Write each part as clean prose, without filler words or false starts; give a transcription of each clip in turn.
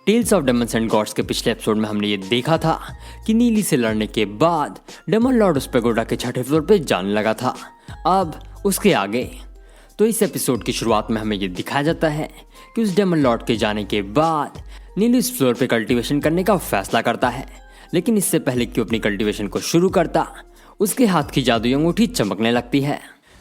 Tales of Demons and Gods के पिछले episode में हमने ये देखा था कि नीली से लड़ने के बाद डेमन लॉर्ड उस पेगोडा के छठे फ्लोर पे जाने लगा था। अब उसके आगे तो इस एपिसोड की शुरुआत में हमें ये दिखाया जाता है कि उस डेमन लॉर्ड के जाने के बाद नीली इस फ्लोर पे कल्टीवेशन करने का फैसला करता है। लेकिन इससे पहले कि वो अपनी कल्टीवेशन को शुरू करता, उसके हाथ की जादुई अंगूठी चमकने लगती है,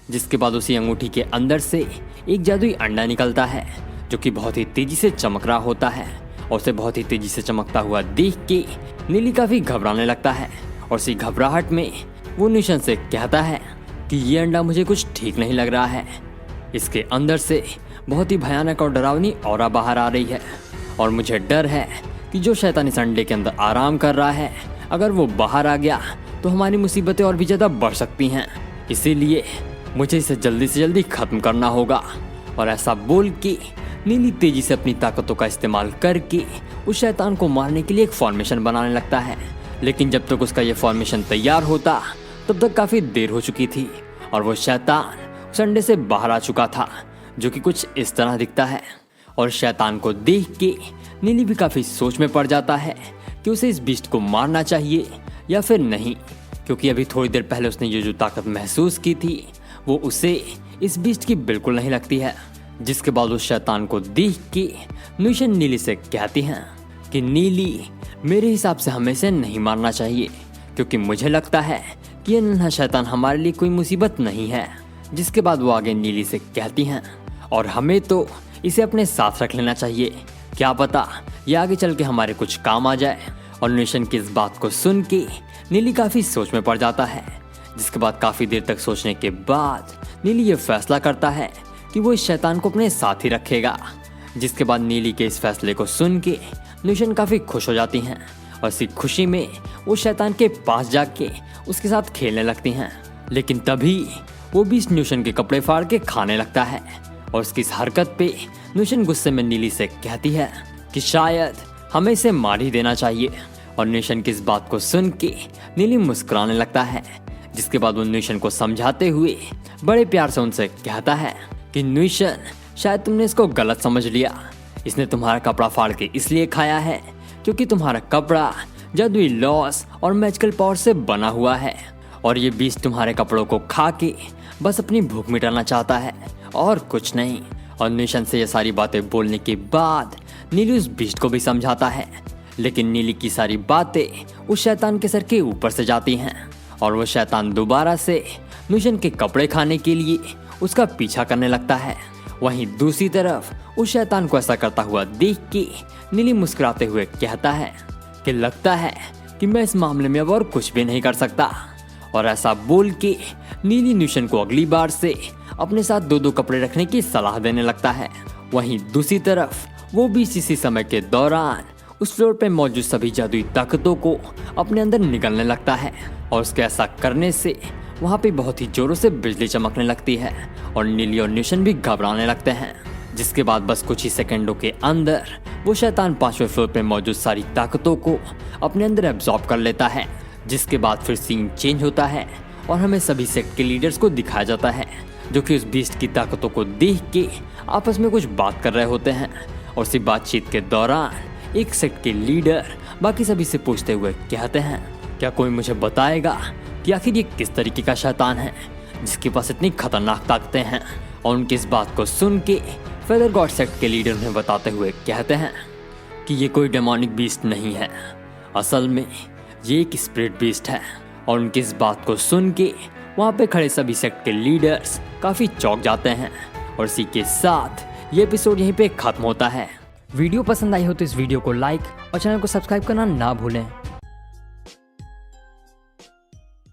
जिसके बाद उसी अंगूठी के अंदर से एक जादुई अंडा निकलता है जो कि बहुत ही तेजी से चमक रहा होता है। और उसे बहुत ही तेजी से चमकता हुआ देख के नीली काफी घबराने लगता है और उसी घबराहट में वो निशन से कहता है कि ये अंडा मुझे कुछ ठीक नहीं लग रहा है। इसके अंदर से बहुत ही भयानक और डरावनी ऑरा बाहर आ रही है और मुझे डर है कि जो शैतान इस अंडे के अंदर आराम कर रहा है, अगर वो बाहर आ गया तो हमारी मुसीबतें और भी ज़्यादा बढ़ सकती हैं। इसीलिए मुझे इसे जल्दी से जल्दी ख़त्म करना होगा। और ऐसा बोल के नीली तेजी से अपनी ताकतों का इस्तेमाल करके उस शैतान को मारने के लिए एक फॉर्मेशन बनाने लगता है। लेकिन जब तक उसका ये फॉर्मेशन तैयार होता तब तक काफ़ी देर हो चुकी थी और वो शैतान उस अंडे से बाहर आ चुका था, जो कि कुछ इस तरह दिखता है। और शैतान को देख के नीली भी काफ़ी सोच में पड़ जाता है कि उसे इस बीस्ट को मारना चाहिए या फिर नहीं, क्योंकि अभी थोड़ी देर पहले उसने ये जो ताकत महसूस की थी वो उसे इस बीस्ट की बिल्कुल नहीं लगती है। जिसके बाद उस शैतान को देख के निशन नीली से कहती हैं कि नीली, मेरे हिसाब से हमें इसे नहीं मारना चाहिए, क्योंकि मुझे लगता है कि ये नन्हा शैतान हमारे लिए कोई मुसीबत नहीं है। जिसके बाद वो आगे नीली से कहती हैं, और हमें तो इसे अपने साथ रख लेना चाहिए, क्या पता ये आगे चल के हमारे कुछ काम आ जाए। और निशन की इस बात को सुन के नीली काफ़ी सोच में पड़ जाता है। जिसके बाद काफ़ी देर तक सोचने के बाद नीली ये फैसला करता है कि वो इस शैतान को अपने साथ ही रखेगा। जिसके बाद नीली के इस फैसले को सुन के निशन काफ़ी खुश हो जाती हैं और इसी खुशी में वो शैतान के पास जाके उसके साथ खेलने लगती हैं। लेकिन तभी वो भी इस निशन के कपड़े फाड़ के खाने लगता है और उसकी इस हरकत पे निशन गुस्से में नीली से कहती है कि शायद हमें इसे मार ही देना चाहिए। और निशन की इस बात को सुन के नीली मुस्कुराने लगता है। जिसके बाद वो निशन को समझाते हुए बड़े प्यार से उनसे कहता है कि निशन, शायद तुमने इसको गलत समझ लिया। इसने तुम्हारा कपड़ा फाड़ के इसलिए खाया है क्योंकि तुम्हारा कपड़ा जादुई लॉस और मैजिकल पावर से बना हुआ है और ये बीस्ट तुम्हारे कपड़ों को खा के बस अपनी भूख मिटाना चाहता है और कुछ नहीं। और निशन से ये सारी बातें बोलने के बाद नीली उस बीस्ट को भी समझाता है। लेकिन नीली की सारी बातें उस शैतान के सर के ऊपर से जाती हैं और वो शैतान दोबारा से निशन के कपड़े खाने के लिए उसका पीछा करने लगता है। वहीं दूसरी तरफ उस शैतान को ऐसा करता हुआ देख के नीली मुस्कुराते हुए कहता है कि लगता है कि मैं इस मामले में अब और कुछ भी नहीं कर सकता। और ऐसा बोल के नीली निशन को अगली बार से अपने साथ दो कपड़े रखने की सलाह देने लगता है। वहीं दूसरी तरफ वो भी इसी समय के दौरान उस फ्लोर पे मौजूद सभी जादुई ताकतों को अपने अंदर निगलने लगता है और उसके ऐसा करने से वहाँ पे बहुत ही जोरों से बिजली चमकने लगती है और नीली और निशन भी घबराने लगते हैं। जिसके बाद बस कुछ ही सेकंडों के अंदर वो शैतान 5वें फ्लोर पे मौजूद सारी ताकतों को अपने अंदर एब्जॉर्ब कर लेता है। जिसके बाद फिर सीन चेंज होता है और हमें सभी सेक्ट के लीडर्स को दिखाया जाता है, जो कि उस बीस्ट की ताकतों को देख के आपस में कुछ बात कर रहे होते हैं। और उसी बातचीत के दौरान एक सेक्ट के लीडर बाकी सभी से पूछते हुए कहते हैं, क्या कोई मुझे बताएगा कि आखिर ये किस तरीके का शैतान है जिसके पास इतनी खतरनाक ताकतें हैं। और उनकी इस बात को सुन के फेदर गॉड सेक्ट के लीडर उन्हें बताते हुए कहते हैं कि ये कोई डेमोनिक बीस्ट नहीं है, असल में ये एक स्पिरिट बीस्ट है। और उनकी इस बात को सुन के वहाँ पे खड़े सभी सेक्ट के लीडर्स काफ़ी चौंक जाते हैं। और इसी के साथ ये एपिसोड यहीं पे खत्म होता है। वीडियो पसंद आई हो तो इस वीडियो को लाइक और चैनल को सब्सक्राइब करना ना भूलें।